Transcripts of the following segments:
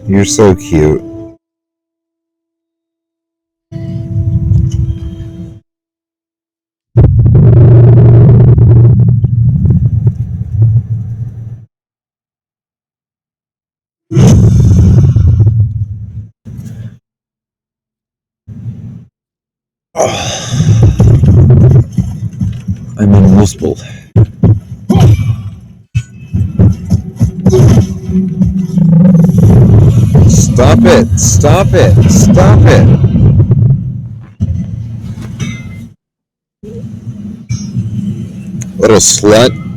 You're so cute. I'm invisible. Stop it! Stop it! Stop it! Little slut.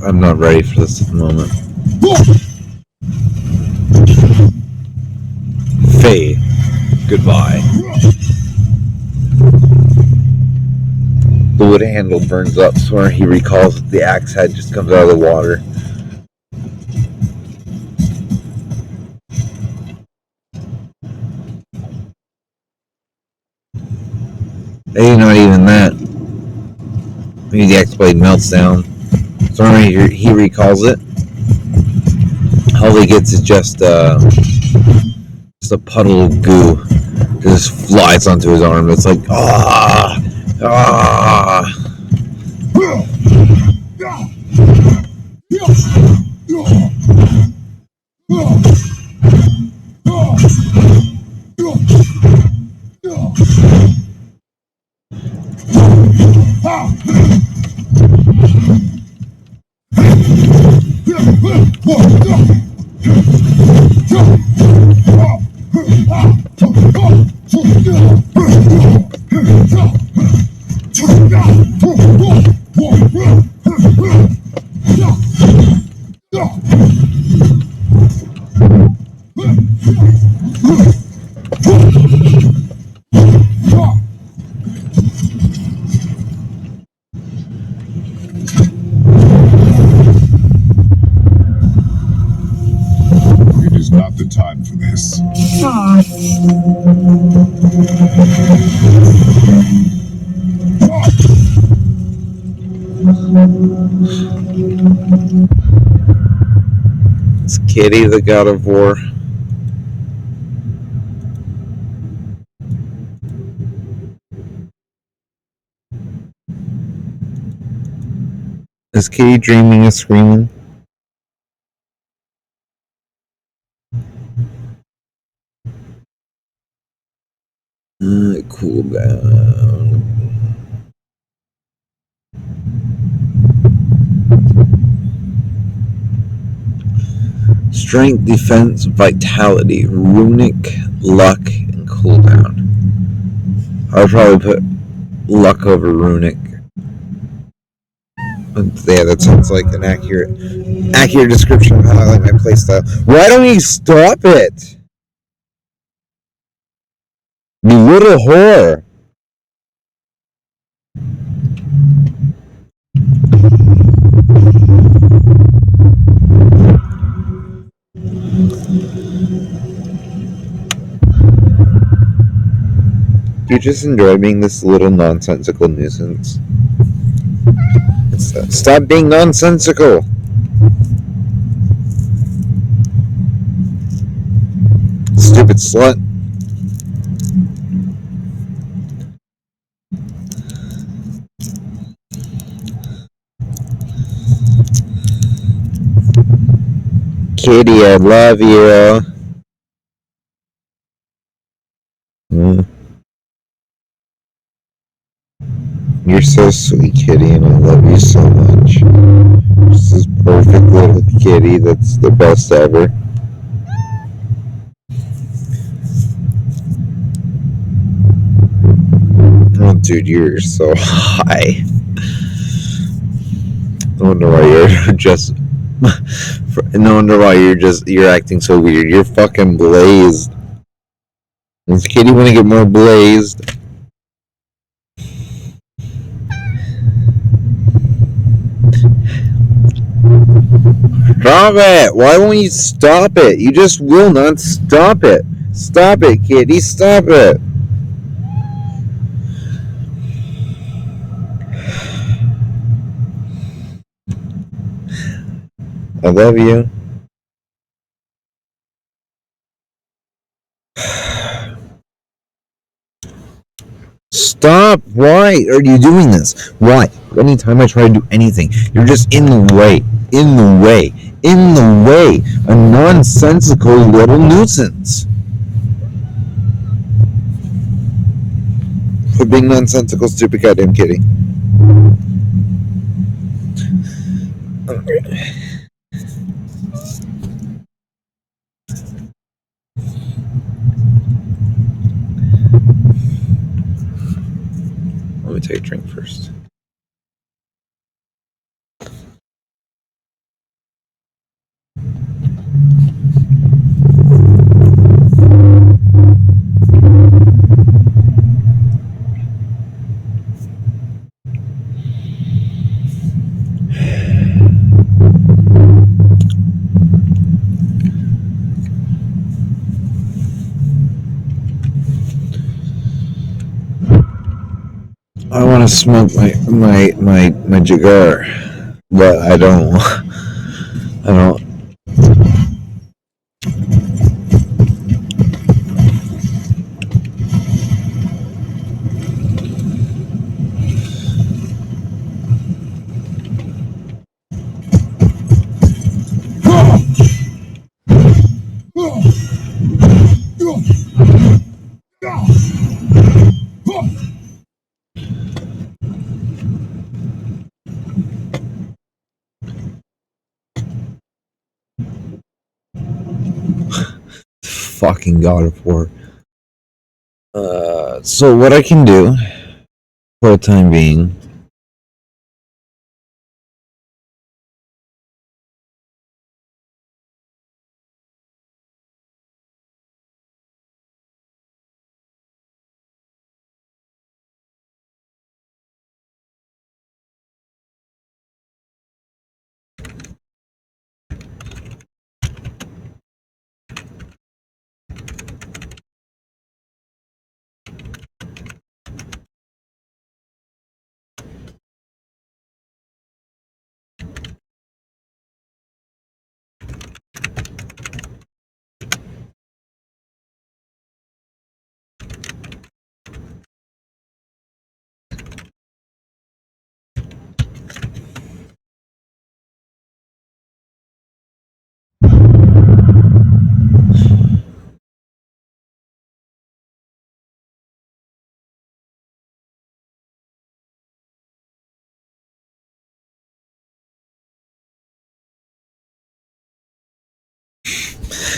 I'm not ready for this at the moment. Faye, goodbye. The wood handle burns up, so when he recalls that the axe head just comes out of the water. Maybe not even that. Maybe the axe blade melts down. So when he recalls it, all he gets is just a puddle of goo. It just flies onto his arm. It's like, It is not the time for this. It's Kitty, the god of war. Is Kitty dreaming and screaming? Cool down. strength, defense, vitality, runic, luck, and cooldown. I would probably put luck over runic. But yeah, that sounds like an accurate description of how I like my playstyle. Why don't you stop it? You little whore. You just enjoy being this little nonsensical nuisance. Stop being nonsensical. Stupid slut. Kitty, I love you. You're so sweet, Kitty, and I love you so much. This is perfect little kitty that's the best ever. Oh, dude, you're so high. No wonder why you're just. No wonder why you're acting so weird. You're fucking blazed. Does Kitty want to get more blazed? Stop it! Why won't you stop it? You just will not stop it. Stop it, Kitty. Stop it. I love you. Stop! Why are you doing this? Why? Anytime I try to do anything, you're just in the way. In the way. In the way. A nonsensical little nuisance. For being nonsensical, stupid goddamn kitty. Let me take a drink first. I want to smoke my cigar, but I don't. I don't. Fucking God of War. So what I can do for the time being.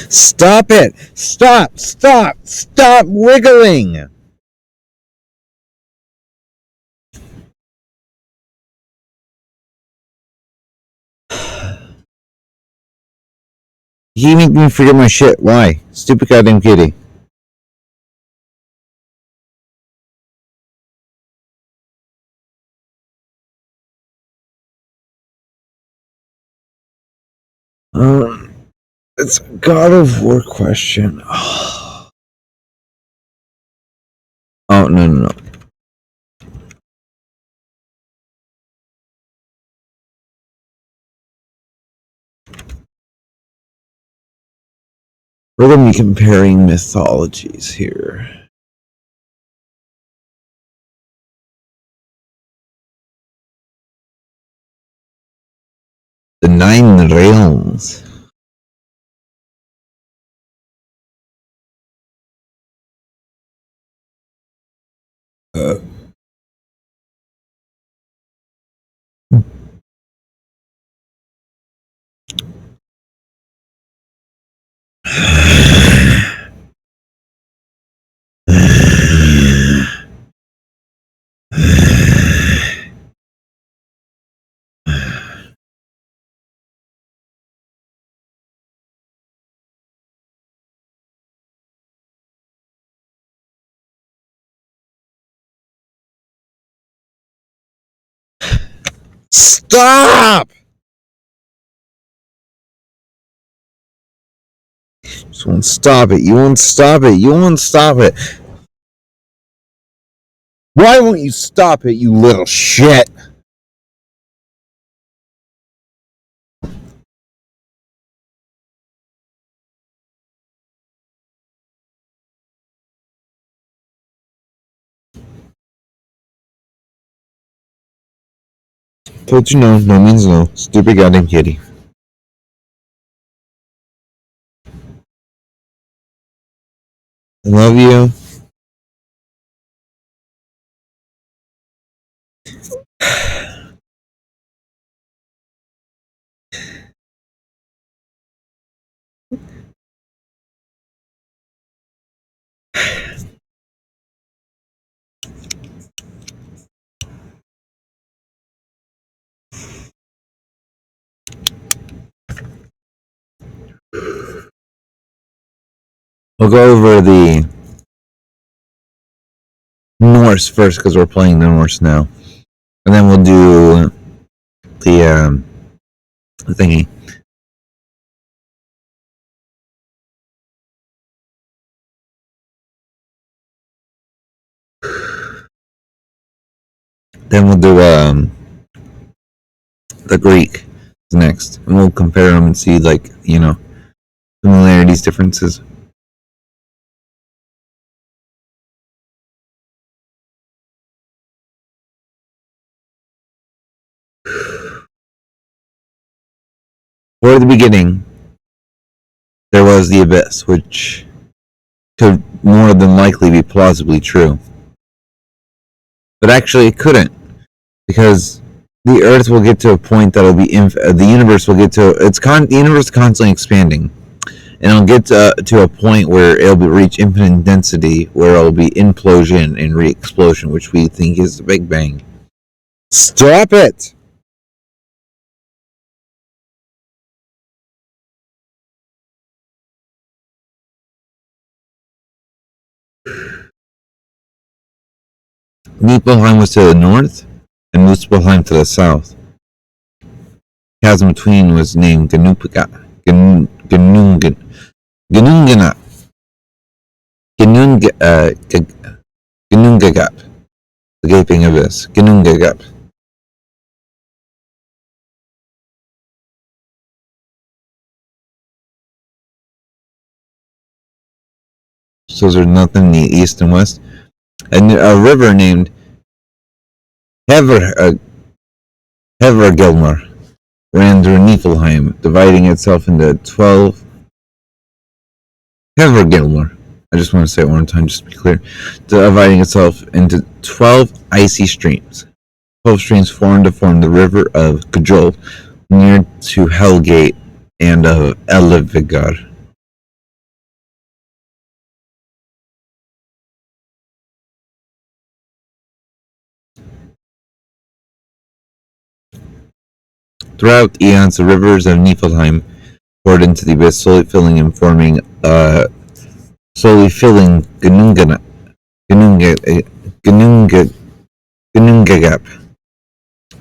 Stop it! Stop wiggling! You make me forget my shit. Why? Stupid goddamn kitty. It's a God of War question. Oh, no. We're going to be comparing mythologies here. The 9 realms. Stop! Just won't stop it. You won't stop it. Why won't you stop it, you little shit? Told you no. No means no. Stupid goddamn kitty. I love you. We'll go over the Norse first because we're playing the Norse now, and then we'll do the thingy. Then we'll do the Greek next, and we'll compare them and see, like, similarities, differences. For the beginning, there was the abyss, which could more than likely be plausibly true. But actually, it couldn't, because the Earth will get to a point that'll be the universe will get to the universe is constantly expanding, and it'll get to a point where it'll reach infinite density, where it'll be implosion and re-explosion, which we think is the Big Bang. Stop it! Niflheim was to the north, and Muspelheim to the south. The chasm between was named Genungagap, the gaping abyss. Genungagap. So there's nothing in the east and west. And a river named Hevergilmar ran through Niflheim, dividing itself into 12. Hevergilmar. I just want to say it one time, just to be clear. Dividing itself into 12 icy streams. 12 streams formed to form the river of Kjol, near to Hellgate and of Elevigar. Throughout eons, the rivers of Niflheim poured into the abyss, slowly filling Gnungagap,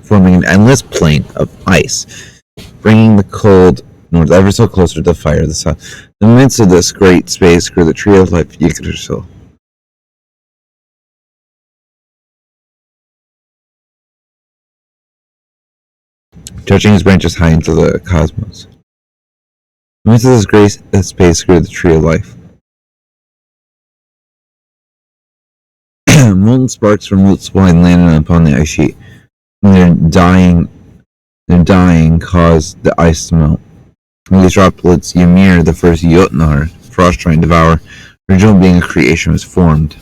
forming an endless plain of ice, bringing the cold north ever so closer to the fire of the sun. In the midst of this great space grew the tree of life, Yggdrasil. Stretching his branches high into the cosmos. In the midst of this great space grew the tree of life. Molten sparks from roots wide landed upon the ice sheet, and their dying caused the ice to melt. From these droplets, Ymir, the first Jotnar, frost giant devourer, original being of creation, was formed.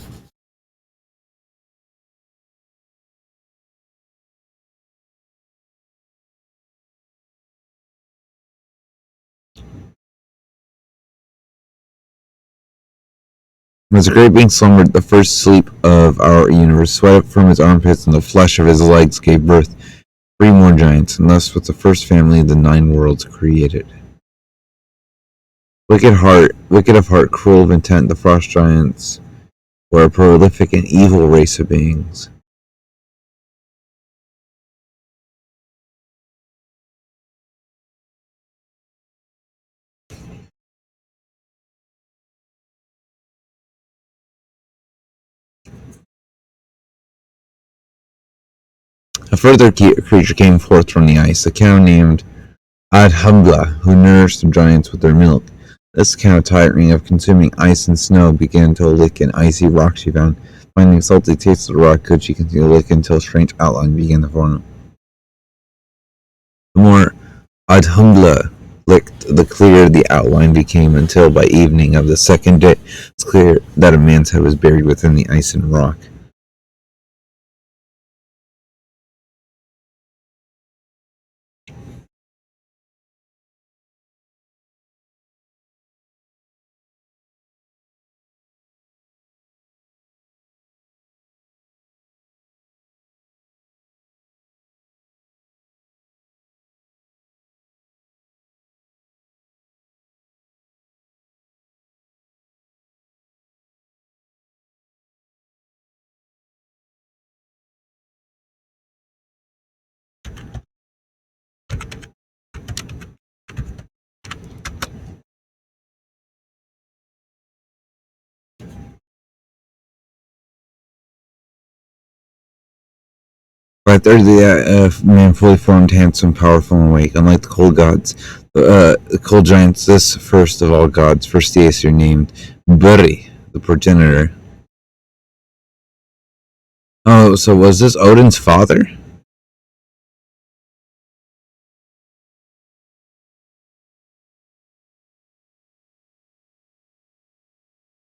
As the great being slumbered, the first sleep of our universe, sweat up from his armpits and the flesh of his legs gave birth three more giants, and thus was the first family of the 9 worlds created. Wicked of heart, cruel of intent, the frost giants were a prolific and evil race of beings. A further creature came forth from the ice, a cow named Adhumbla, who nourished the giants with their milk. This cow, tiring of consuming ice and snow, began to lick an icy rock she found. Finding the salty taste of the rock, could she continue to lick until a strange outline began to form. The more Adhumbla licked, the clearer the outline became, until by evening of the second day, it's clear that a man's head was buried within the ice and rock. By the third day, the man fully formed, handsome, powerful, and awake. Unlike the cold gods, the cold giants, this first of all gods, first the Aesir named Buri, the progenitor. Oh, so was this Odin's father?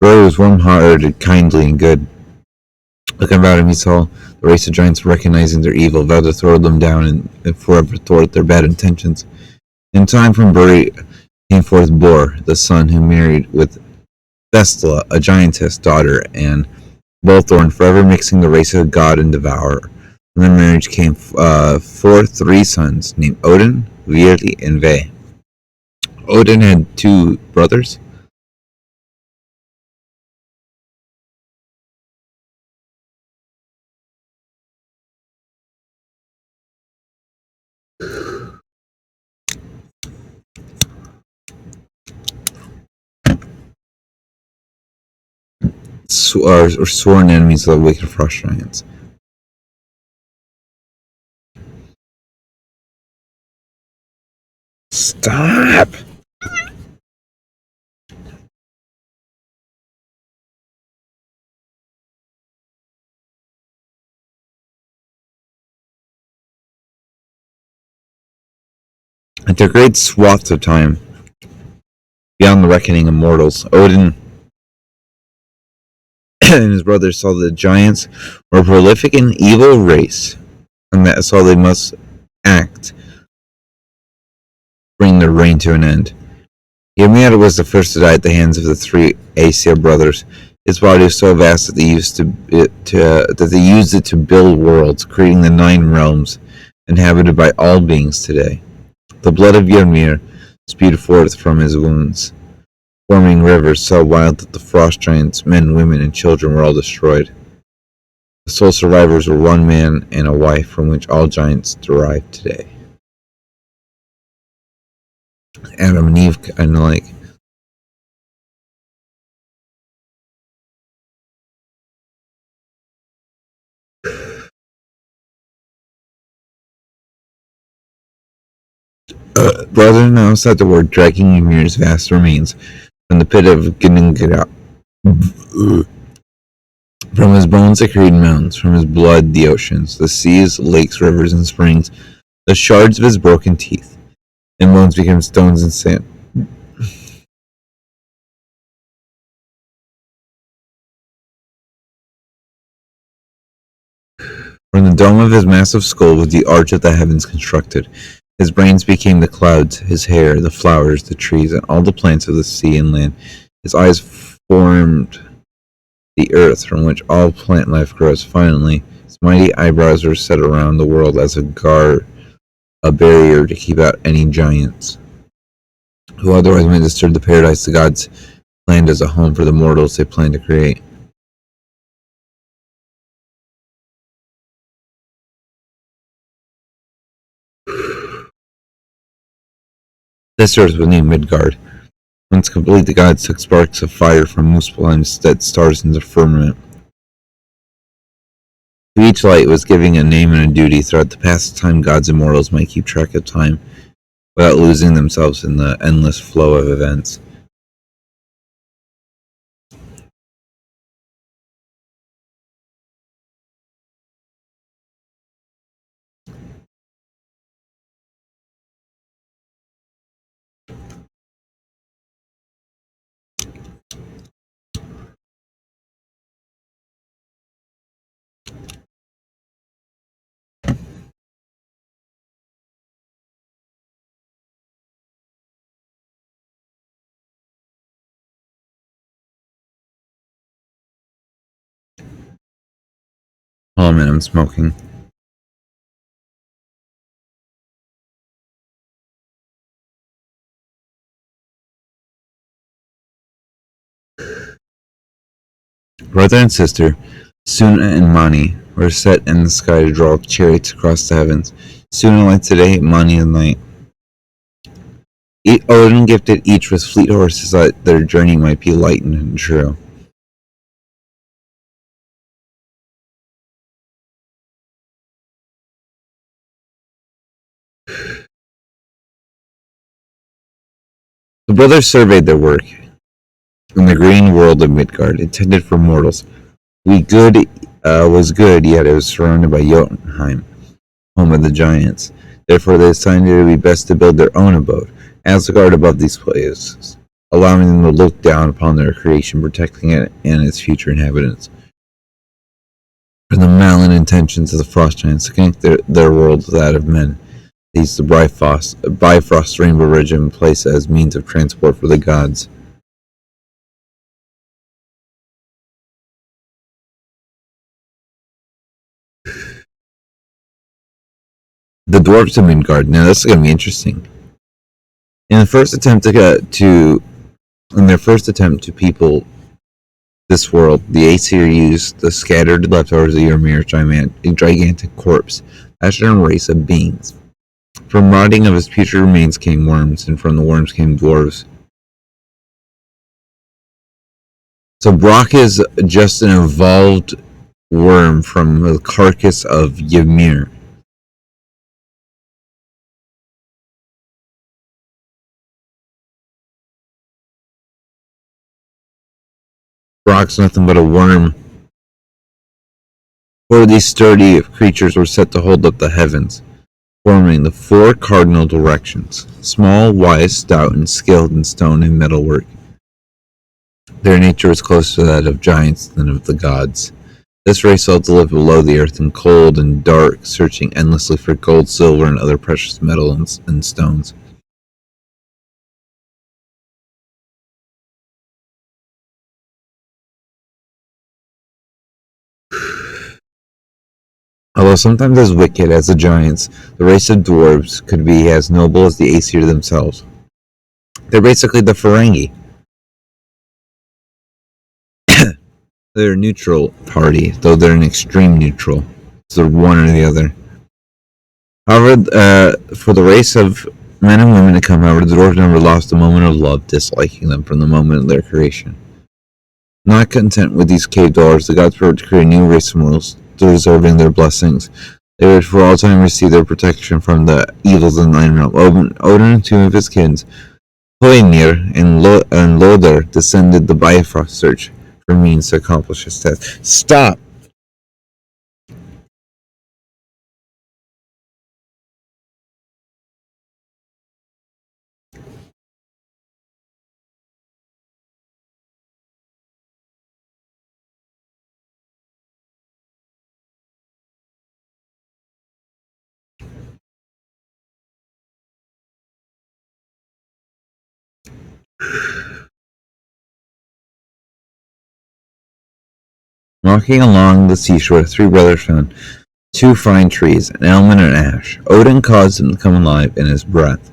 Buri was warm-hearted, kindly, and good. Looking about him, he saw the race of giants, recognizing their evil, vowed to throw them down and forever thwart their bad intentions. In time from Buri came forth Bor, the son who married with Vestla, a giantess daughter, and Bolthorn, forever mixing the race of god and devourer. From their marriage came forth 3 sons, named Odin, Virli, and Ve. Odin had 2 brothers. Or sworn enemies of the wicked frost giants. Stop! After great swaths of time, beyond the reckoning of mortals, Odin and his brothers saw the giants were a prolific and evil race, and that saw they must act, bring their reign to an end. Ymir was the first to die at the hands of the 3 Aesir brothers. His body was so vast that they used it to build worlds, creating the 9 realms inhabited by all beings today. The blood of Ymir spewed forth from his wounds, forming rivers so wild that the frost giants, men, women, and children were all destroyed. The sole survivors were one man and a wife from which all giants derive today. Adam and Eve kind of like. Rather than outside the word, dragging Ymir's vast remains from the pit of Ginnungagap. From his bones they created mountains, from his blood the oceans, the seas, lakes, rivers, and springs, the shards of his broken teeth, and bones became stones and sand. From the dome of his massive skull was the arch of the heavens constructed. His brains became the clouds, his hair, the flowers, the trees, and all the plants of the sea and land. His eyes formed the earth from which all plant life grows. Finally, his mighty eyebrows were set around the world as a barrier to keep out any giants who otherwise might disturb the paradise the gods planned as a home for the mortals they planned to create. This earth was named Midgard. Once complete, the gods took sparks of fire from Muspelheim and set stars in the firmament. To each light was giving a name and a duty. Throughout the passage of time, gods and mortals might keep track of time without losing themselves in the endless flow of events. Oh man, I'm smoking. Brother and sister, Suna and Mani, were set in the sky to draw chariots across the heavens. Suna lights the day, Mani the night. Odin gifted each with fleet horses so that their journey might be lightened and true. The brothers surveyed their work in the green world of Midgard, intended for mortals. Was good, yet it was surrounded by Jotunheim, home of the giants. Therefore they decided it would be best to build their own abode, Asgard above these places, allowing them to look down upon their creation, protecting it and its future inhabitants from the malign intentions of the frost giants to connect their world to that of men. They used the Bifrost Rainbow Ridge in place as means of transport for the gods. The dwarves of Midgard. Now this is going to be interesting. In the first attempt in their first attempt to people this world, the Aesir used the scattered leftovers of Ymir's gigantic corpse as a race of beings. From rotting of his putrid remains came worms, and from the worms came dwarves. So Brock is just an evolved worm from the carcass of Ymir. Brock's nothing but a worm. Four of these sturdy creatures were set to hold up the heavens, forming the four cardinal directions: small, wise, stout, and skilled in stone and metalwork. Their nature was closer to that of giants than of the gods. This race sought to live below the earth in cold and dark, searching endlessly for gold, silver, and other precious metals and stones. Although sometimes as wicked as the giants, the race of dwarves could be as noble as the Aesir themselves. They're basically the Ferengi. They're a neutral party, though they're an extreme neutral. So they're one or the other. However, for the race of men and women to come, however, the dwarves never lost a moment of love, disliking them from the moment of their creation. Not content with these cave dwellers, the gods wrote to create a new race of mortals, deserving their blessings. They would for all time receive their protection from the evils of the Nine Realm. Odin and two of his kids, Hoenir and Lothar, descended the Bifrost search for means to accomplish his task. Stop! Walking along the seashore, three brothers found two fine trees, an elm and an ash. Odin caused them to come alive in his breath.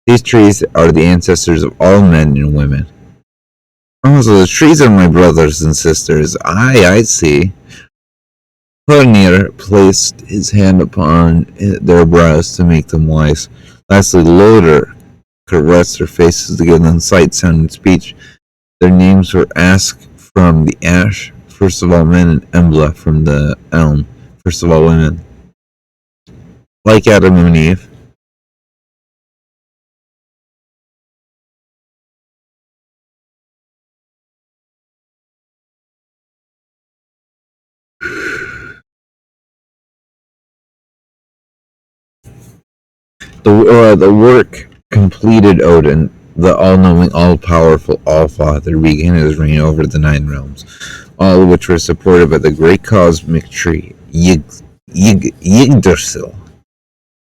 These trees are the ancestors of all men and women. Oh, so the trees are my brothers and sisters. I see. Hoenir placed his hand upon their brows to make them wise. Lastly, Lothar caressed their faces to give them sight, sound, and speech. Their names were Ask from the ash, first of all men, and Embla from the elm, first of all women. Like Adam and Eve. The work completed Odin, the all-knowing, all-powerful All-Father, began his reign over the Nine Realms, all of which were supported by the great cosmic tree, Yggdrasil.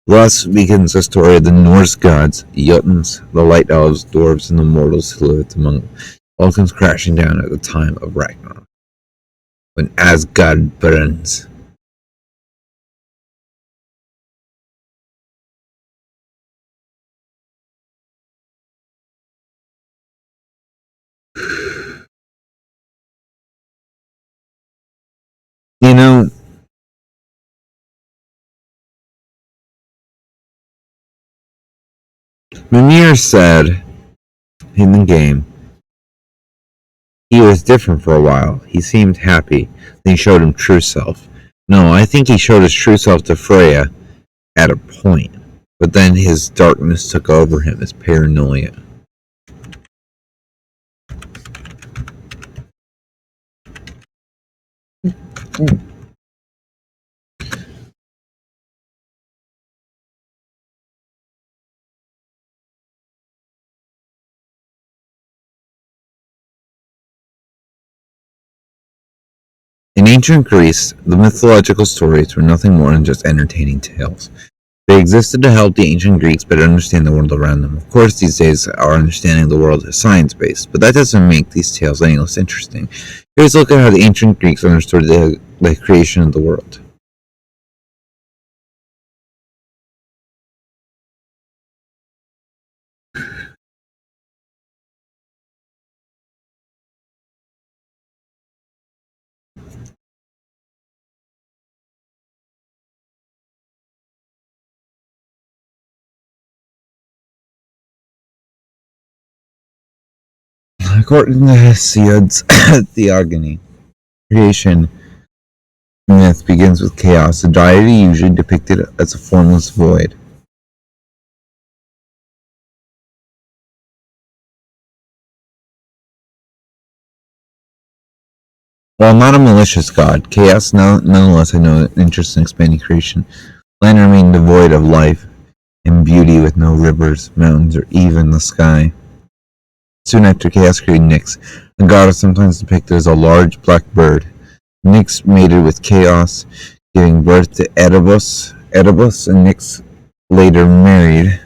Thus begins the story of the Norse gods, Jotuns, the Light Elves, Dwarves, and the mortals who lived among them, all comes crashing down at the time of Ragnarok, when Asgard burns. You know, Mimir said in the game, he was different for a while. He seemed happy. Then he showed him true self. No, I think he showed his true self to Freya at a point. But then his darkness took over him, his paranoia. In ancient Greece, the mythological stories were nothing more than just entertaining tales. They existed to help the ancient Greeks better understand the world around them. Of course, these days our understanding of the world is science-based, but that doesn't make these tales any less interesting. Here's a look at how the ancient Greeks understood the creation of the world. According to Hesiod's Theogony, creation myth begins with chaos, a deity usually depicted as a formless void. While not a malicious god, chaos nonetheless had no interest in expanding creation. Land remained devoid of life and beauty with no rivers, mountains, or even the sky. Soon after chaos created Nyx, a goddess sometimes depicted as a large black bird. Nyx mated with chaos, giving birth to Oedipus. Oedipus and Nyx later married.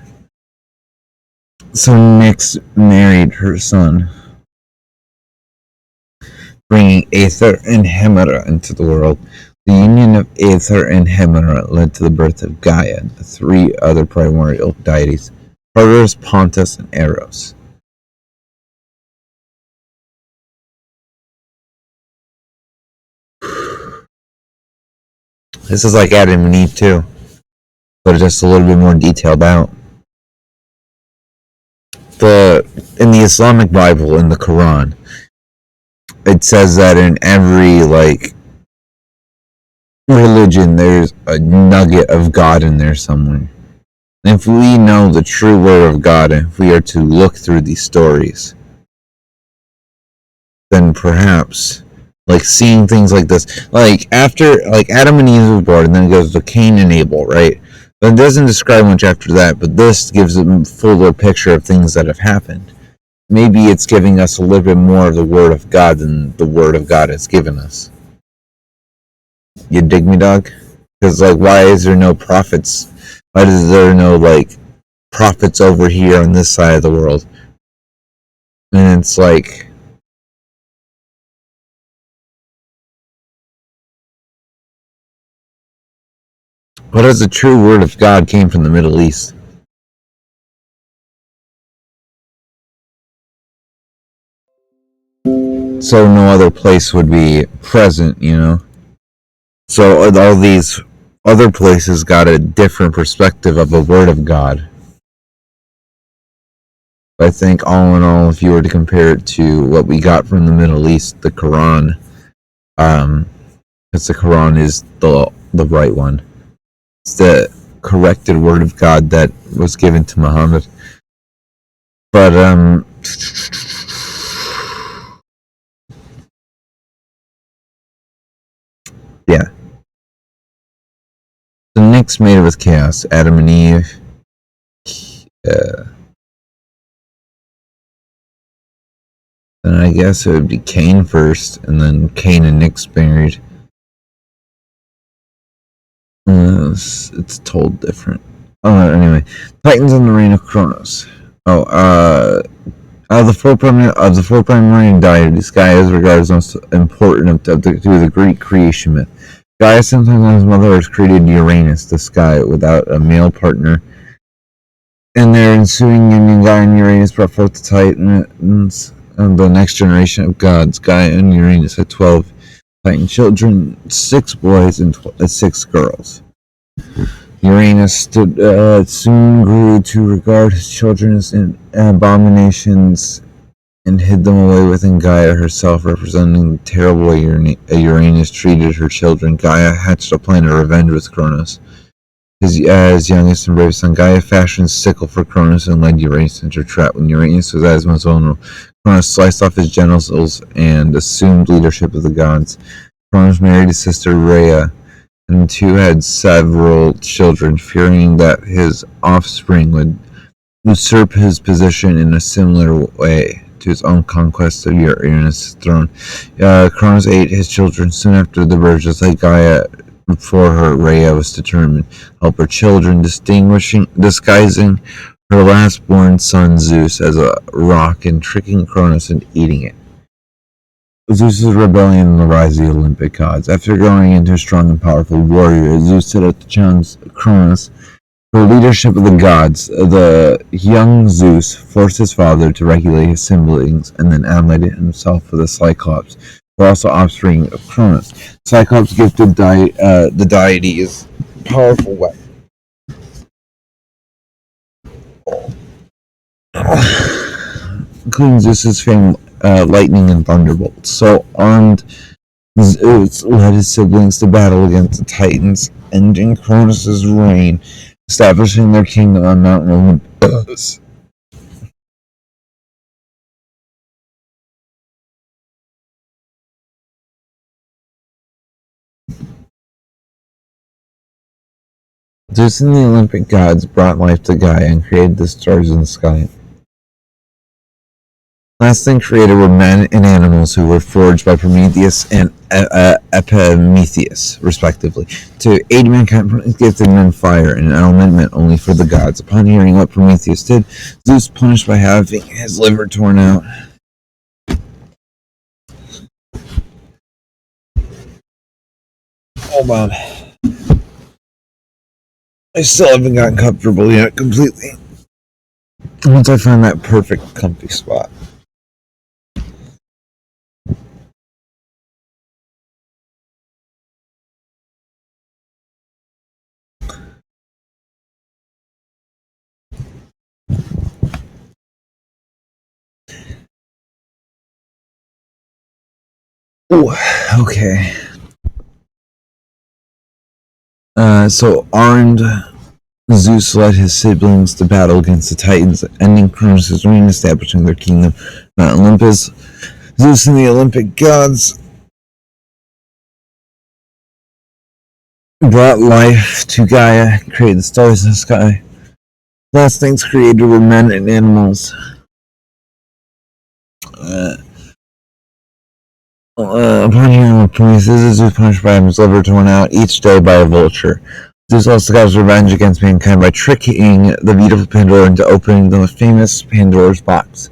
So Nyx married her son, bringing Aether and Hemera into the world. The union of Aether and Hemera led to the birth of Gaia and the three other primordial deities, Tartarus, Pontus, and Eros. This is like Adam and Eve too, but just a little bit more detailed out. In the Islamic Bible, in the Quran, it says that in every religion there's a nugget of God in there somewhere. And if we know the true word of God, and if we are to look through these stories, then perhaps seeing things like this, after Adam and Eve were born, and then it goes to Cain and Abel, right? But it doesn't describe much after that, but this gives a fuller picture of things that have happened. Maybe it's giving us a little bit more of the word of God than the word of God has given us. You dig me, dog? Because why is there no prophets? Why is there no prophets over here on this side of the world? And it's what if the true word of God came from the Middle East? So no other place would be present, So all these other places got a different perspective of the word of God. I think all in all, if you were to compare it to what we got from the Middle East, the Quran, because the Quran is the right one. It's the corrected word of God that was given to Muhammad. But yeah. The Knicks made it with chaos. Adam and Eve. Then I guess it would be Cain first, and then Cain and Nyx married. It's told different. Oh, anyway, Titans in the reign of Kronos. Of the four primary deities, Gaia is regarded as most important to the Greek creation myth. Gaia, sometimes known as Mother Earth, created Uranus, the sky, without a male partner. In their ensuing union, Gaia and Uranus brought forth the Titans and the next generation of gods. Gaia and Uranus had 12 Titan children, 6 boys and 6 girls. Uranus soon grew to regard his children as abominations and hid them away within Gaia herself, representing the terrible way Uranus treated her children. Gaia hatched a plan of revenge with Kronos. His youngest and bravest son, Gaia fashioned a sickle for Kronos and led Uranus into a trap. When Uranus was at his most vulnerable, Kronos sliced off his genitals and assumed leadership of the gods. Kronos married his sister Rhea, and the two had several children, fearing that his offspring would usurp his position in a similar way to his own conquest of Uranus' throne. Kronos ate his children soon after the birth, just like Gaia before her. Rhea was determined to help her children, disguising her last-born son Zeus as a rock and tricking Kronos into eating it. Zeus's rebellion and the rise of the Olympic gods. After growing into a strong and powerful warrior, Zeus set out to challenge Kronos for leadership of the gods. The young Zeus forced his father to regulate his siblings and then allied himself with the Cyclops, who are also offspring of Kronos. Cyclops gifted the deities powerful weapons, including Zeus's famed lightning and thunderbolts. So armed, Zeus led his siblings to battle against the Titans, ending Kronos' reign, establishing their kingdom on Mount Olympus. Zeus and the Olympic gods brought life to Gaia and created the stars in the sky. Last thing created were men and animals who were forged by Prometheus and Epimetheus, respectively. To aid mankind, Prometheus gifted men fire, an element meant only for the gods. Upon hearing what Prometheus did, Zeus punished by having his liver torn out. Hold on. I still haven't gotten comfortable yet completely. Once I find that perfect comfy spot. Ooh, okay. So armed, Zeus led his siblings to battle against the Titans, ending Cronus' reign, establishing their kingdom, Mount Olympus. Zeus and the Olympic gods brought life to Gaia, created the stars in the sky. Last things created were men and animals. Upon hearing of Prometheus, Zeus punished by having his liver torn out each day by a vulture. Zeus also got his revenge against mankind by tricking the beautiful Pandora into opening the famous Pandora's box,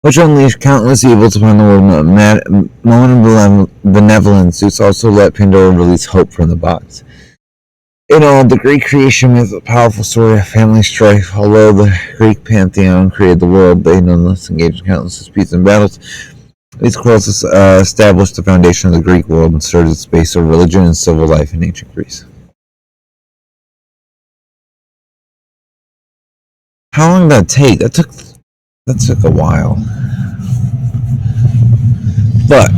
which unleashed countless evils upon the world. Moment of benevolence, Zeus also let Pandora release hope from the box. In all, the Greek creation myth, a powerful story of family strife. Although the Greek pantheon created the world, they nonetheless engaged in countless disputes and battles. These quarrels established the foundation of the Greek world and served as the base of religion and civil life in ancient Greece. How long did that take? That took a while. But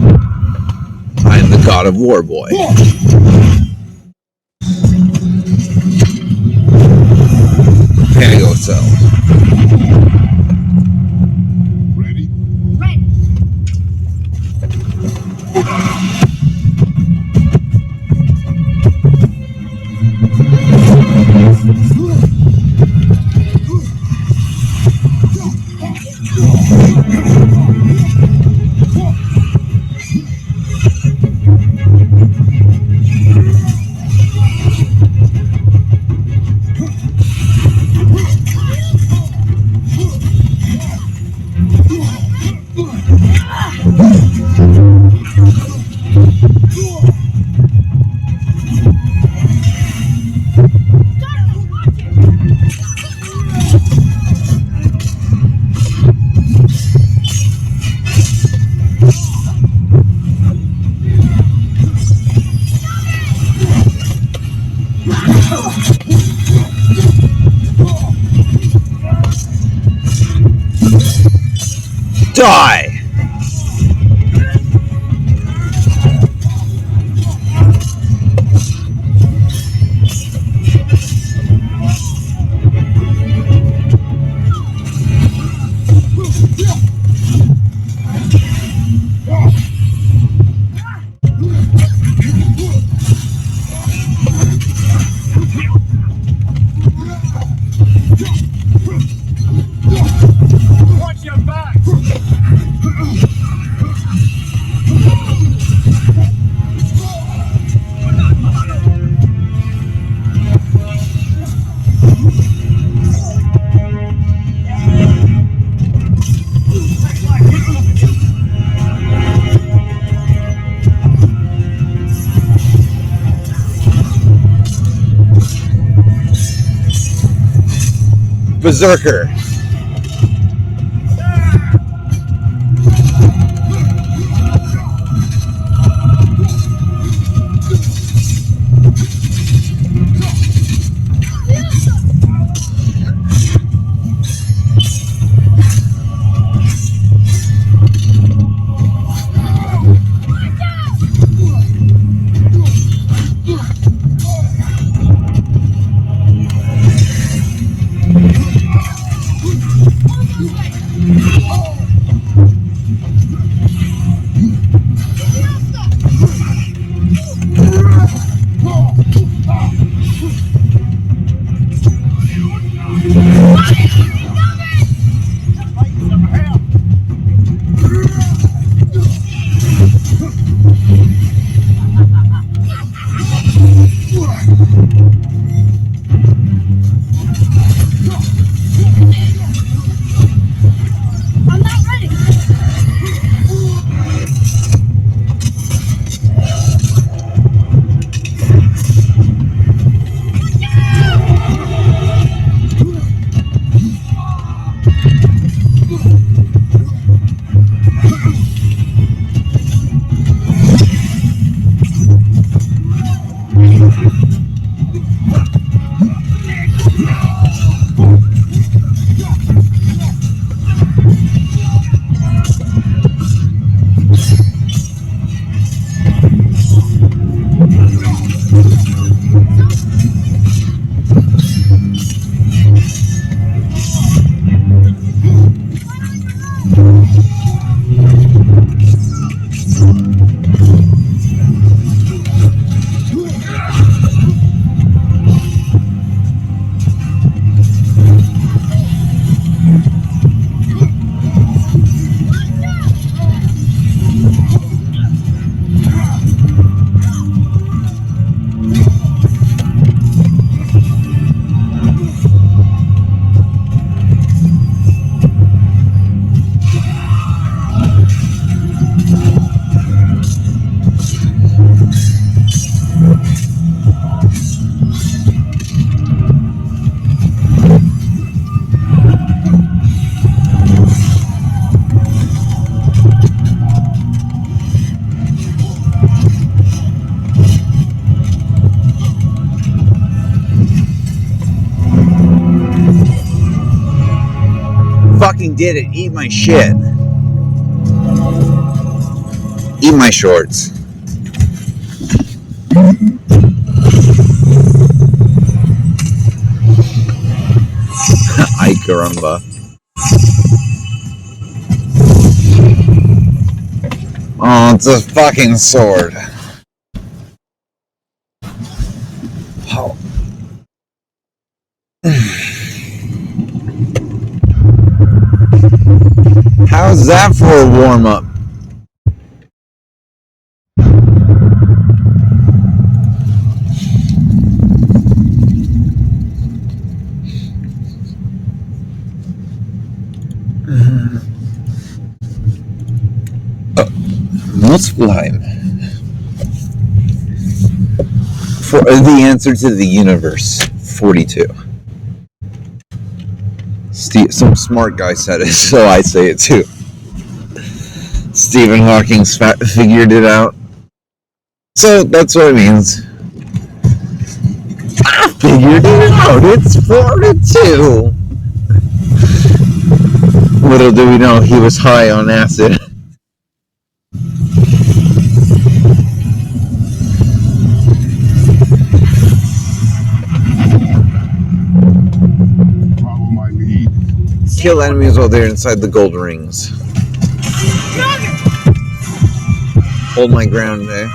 I am the god of war, boy. Okay, go so. Ready? Die! Watch your back! Berserker! fucking did it. Eat my shit. Eat my shorts. Ay caramba. Oh, it's a fucking sword. Oh. How's that for a warm-up? Muspelheim. For the answer to the universe, 42. Some smart guy said it, so I say it too. Stephen Hawking figured it out. So that's what it means. I figured it out. It's 42. Little do we know he was high on acid. Follow my lead. Kill enemies while they're inside the gold rings. Hold my ground there.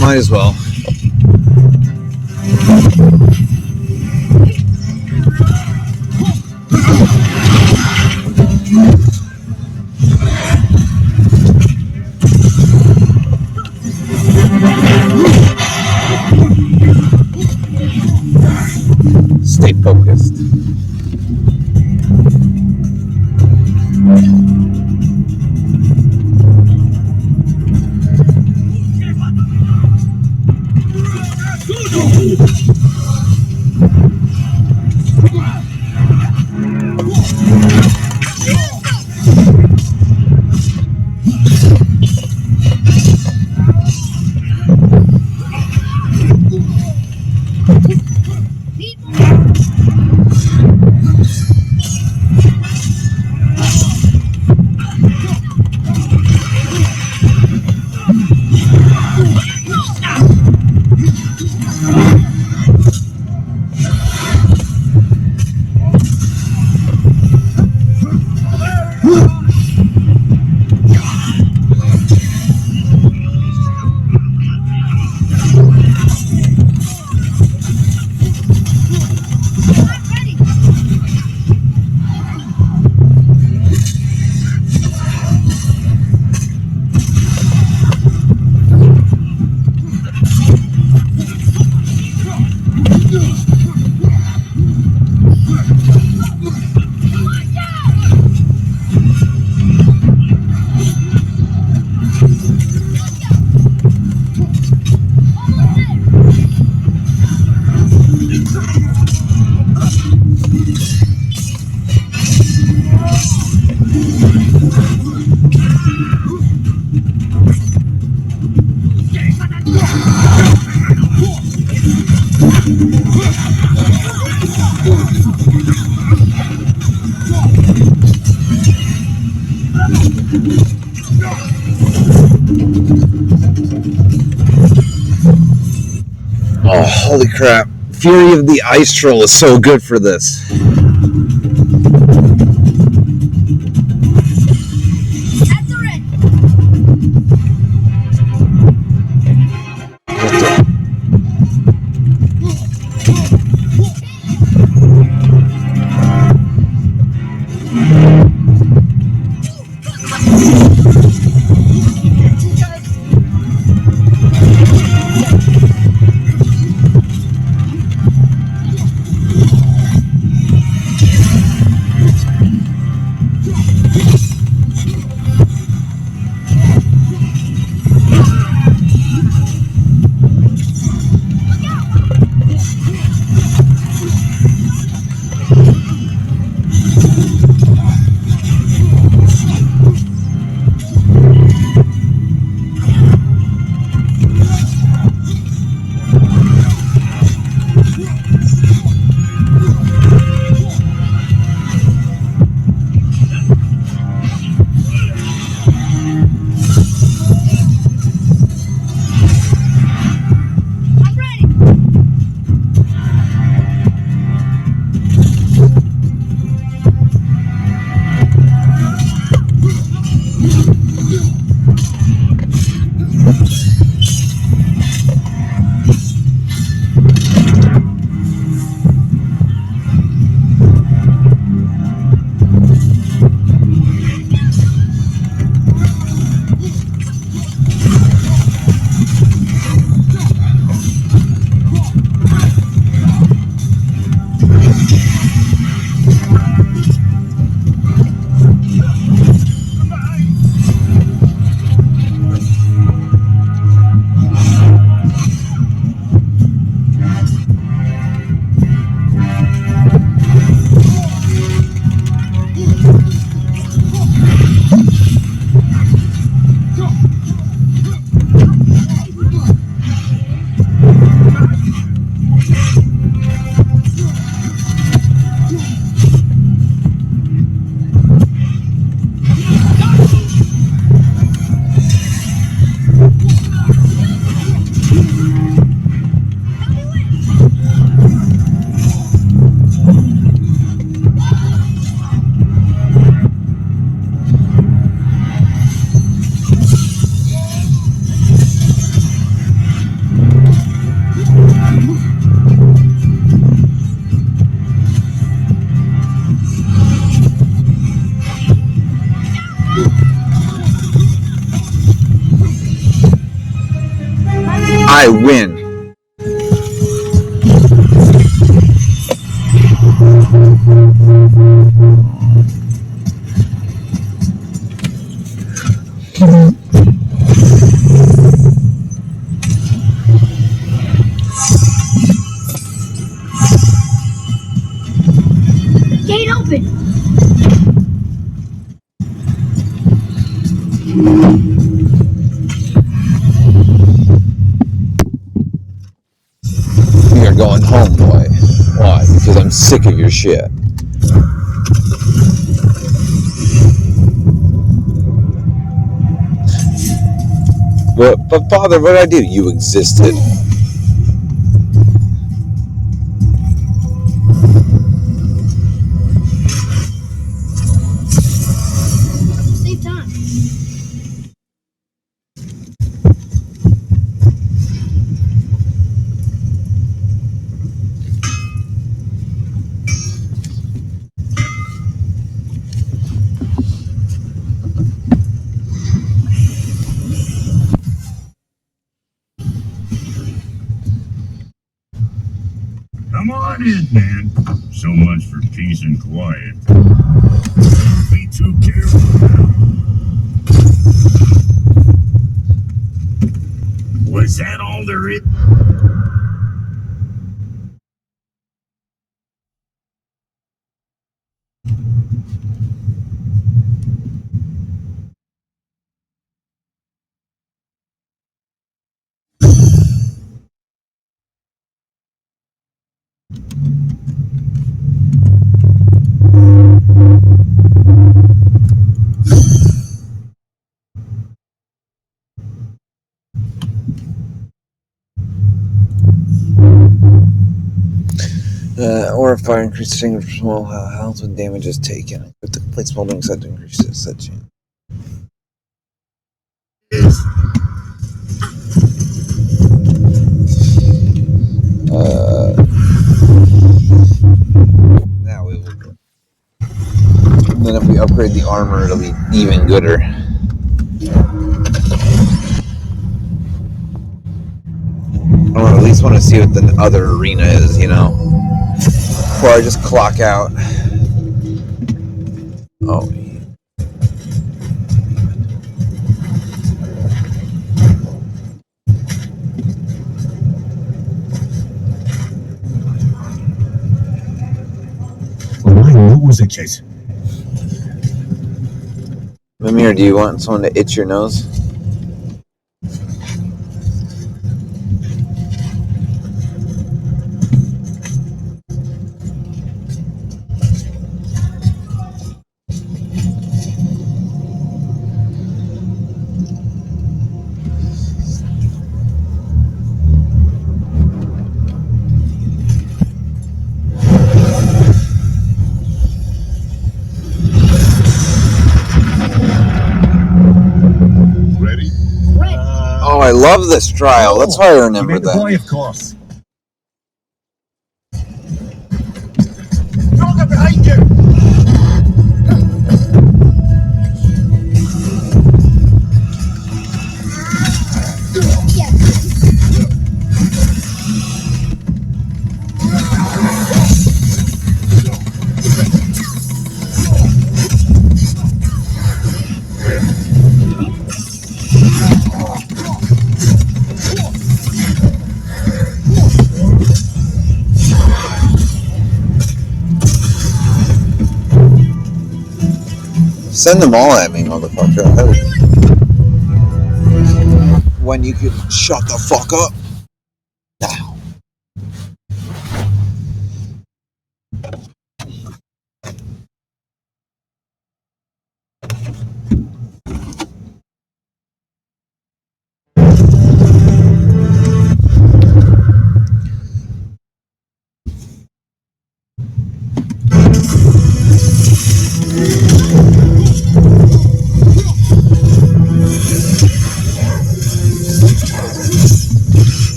Might as well. Stay focused. Oh, holy crap. Fury of the Ice Troll is so good for this. That's a red. I win. Gate open. We are going home, boy. Why? Because I'm sick of your shit. But Father, what did I do? You existed. Save time. Come on in, man. So much for peace and quiet. Be too careful now. Was that all there is? Or if fire increases finger small health when damage is taken. But the complete small being set to increase it. Set change. Now we will go. And then if we upgrade the armor, it'll be even gooder. I at least want to see what the other arena is, before I just clock out. Oh. Well, I knew it was a case. Mimir, do you want someone to itch your nose? Ready? Oh, I love this trial. That's why I remember that. Boy, of course. Droga behind you! Send them all at me, motherfucker. When you could shut the fuck up. Now.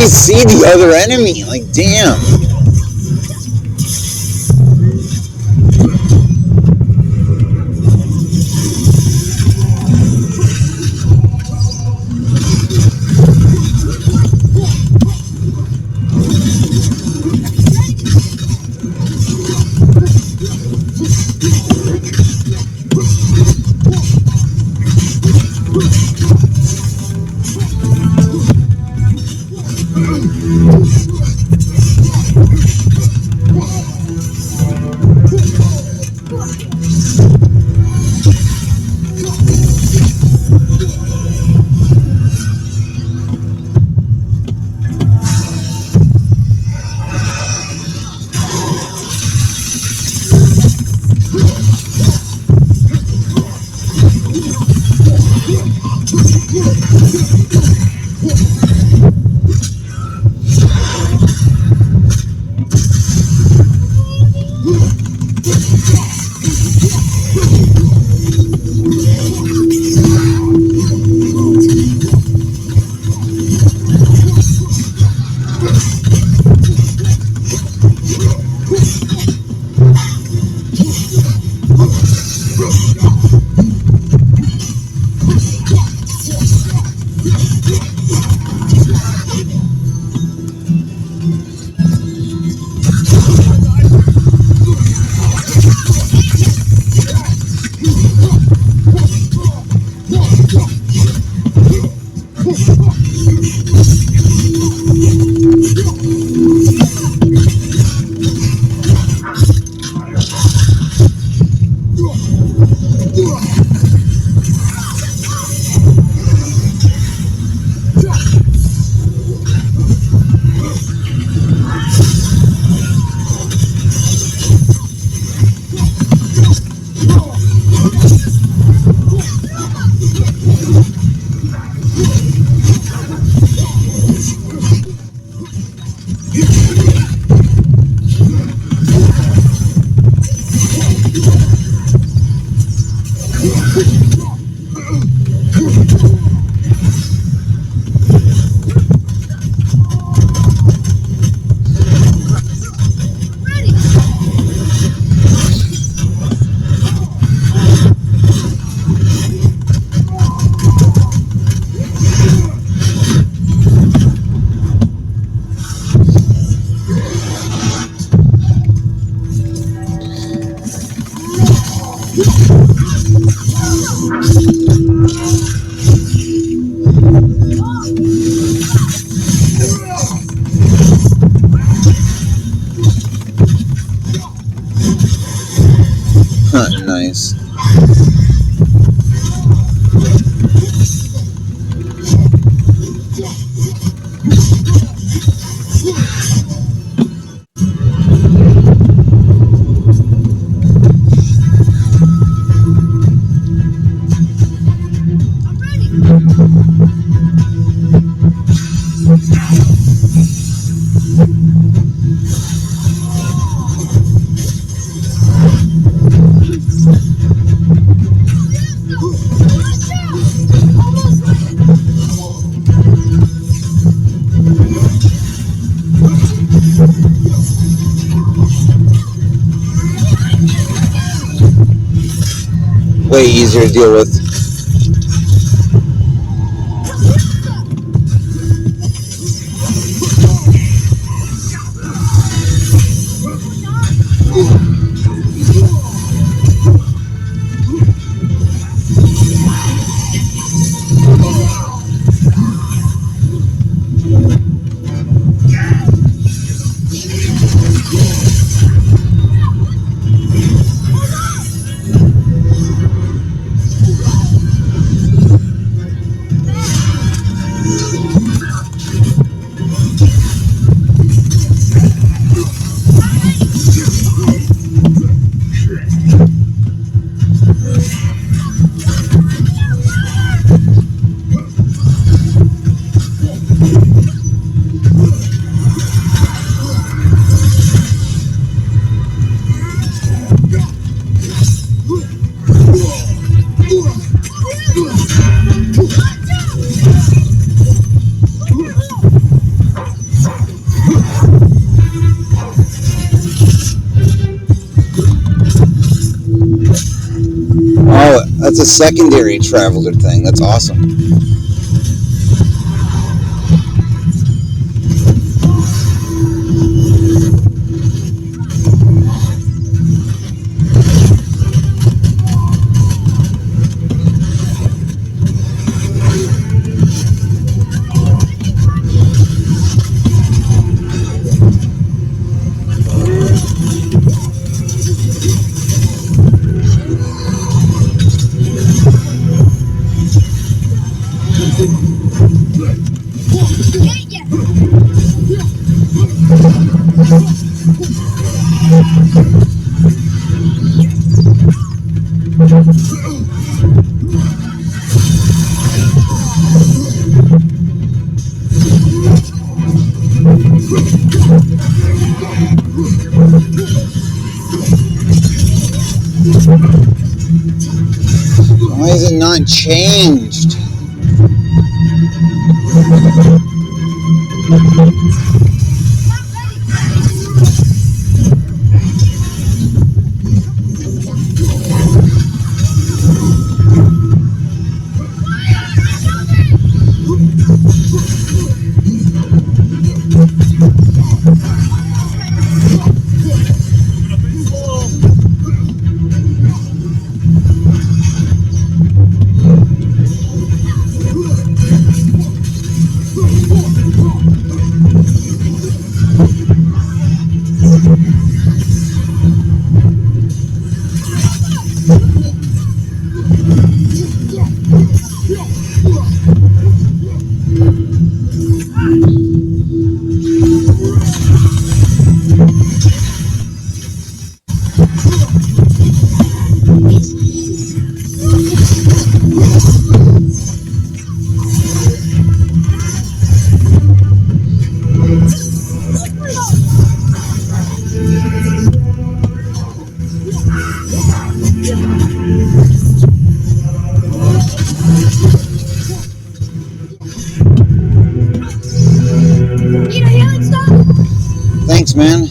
to see the other enemy. Like, damn. Nice. Way easier to deal with. That's a secondary traveler thing. That's awesome. Why is it not changed? Need a healing stone? Thanks, man.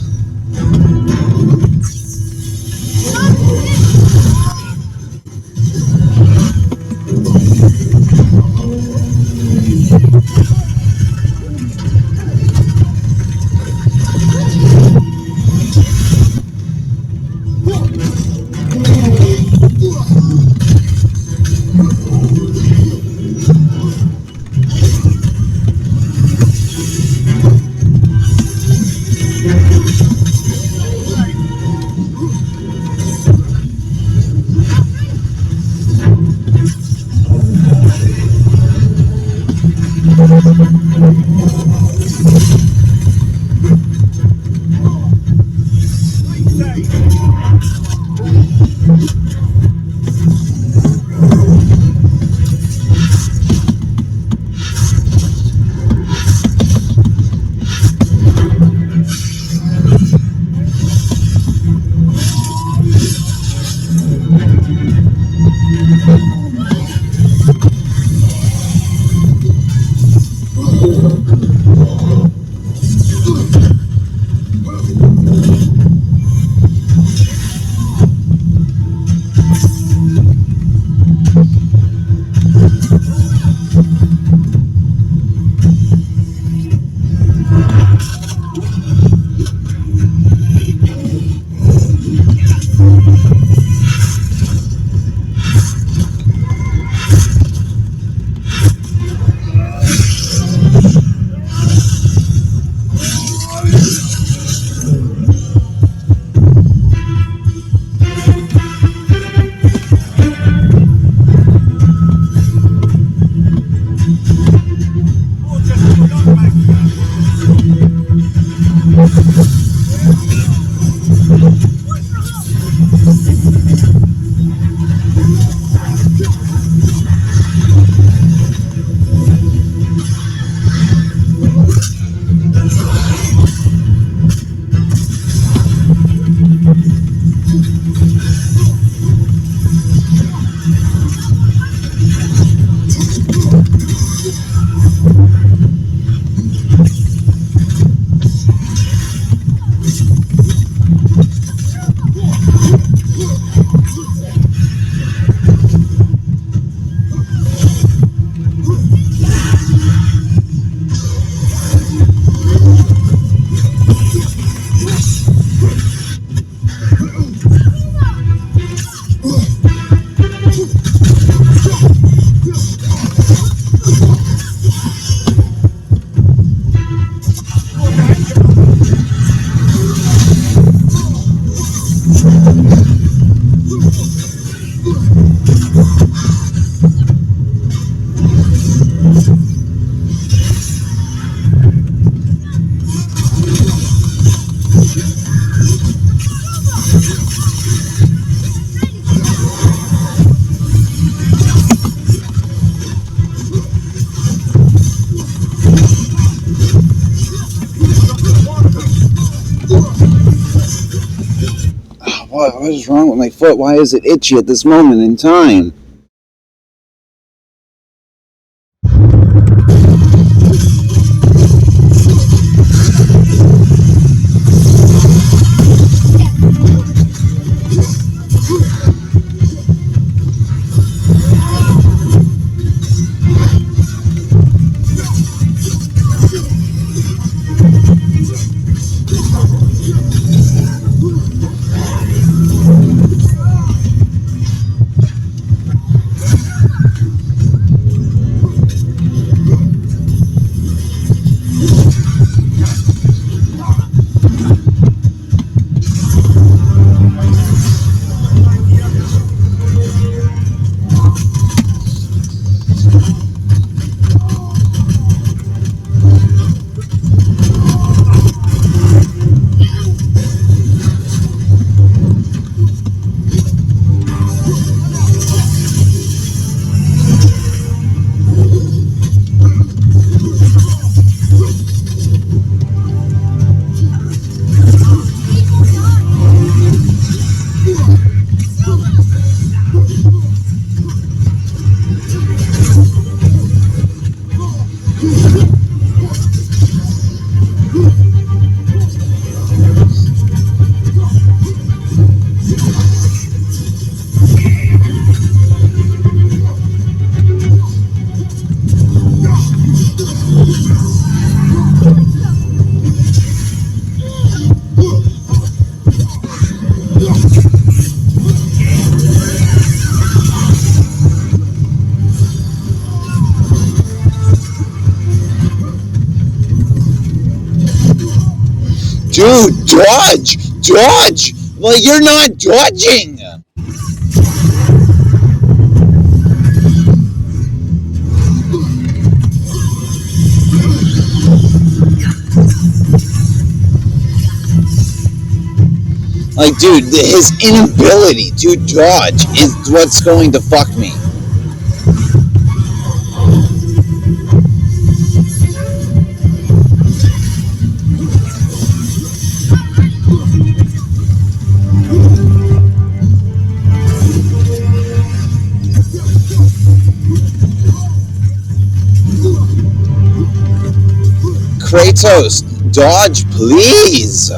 What is wrong with my foot? Why is it itchy at this moment in time? Dude, dodge! Dodge! Well, you're not dodging! Like, dude, his inability to dodge is what's going to fuck me. Kratos, dodge, please!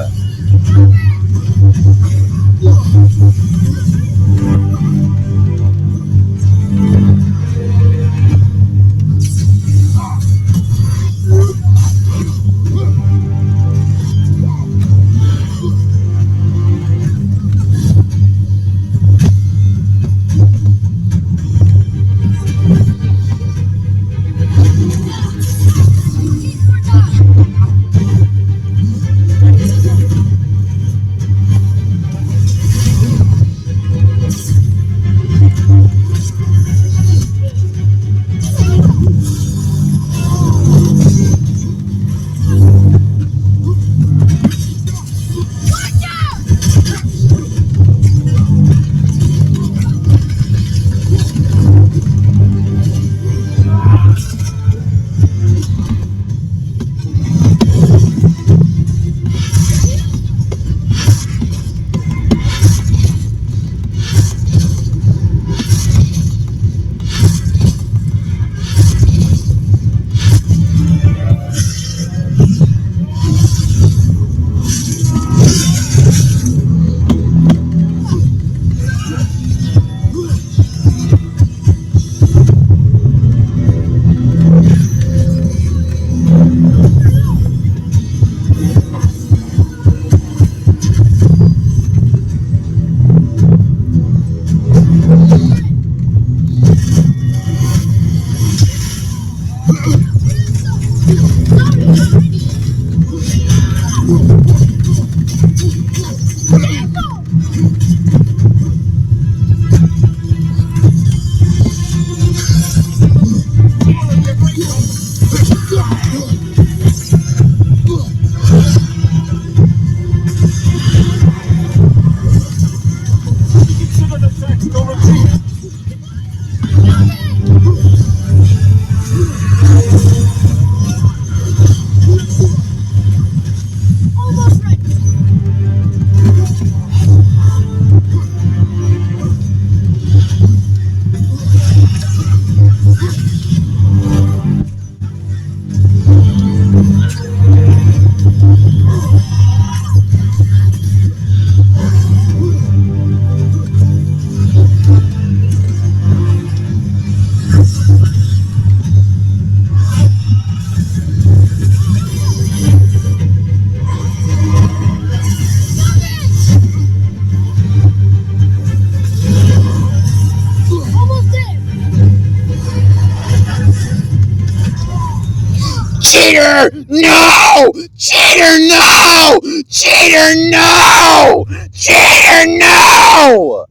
Cheater! No! Cheater, no! Cheater, no! Cheater, no!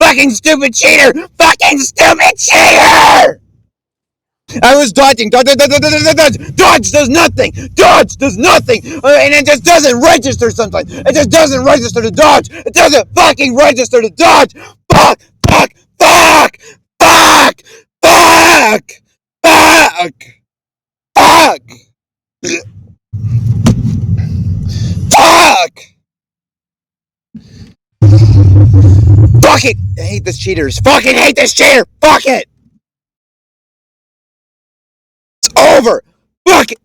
Fucking stupid cheater! Fucking stupid cheater! I was dodging. Dodge does nothing. Dodge does nothing. And it just doesn't register sometimes. It just doesn't register to dodge. It doesn't fucking register to dodge. Fuck! Fuck! Fuck! Fuck! Fuck! Fuck! Fuck! Fuck! Fuck it! I hate this cheaters. Fucking hate this cheater! Fuck it! It's over! Fuck it!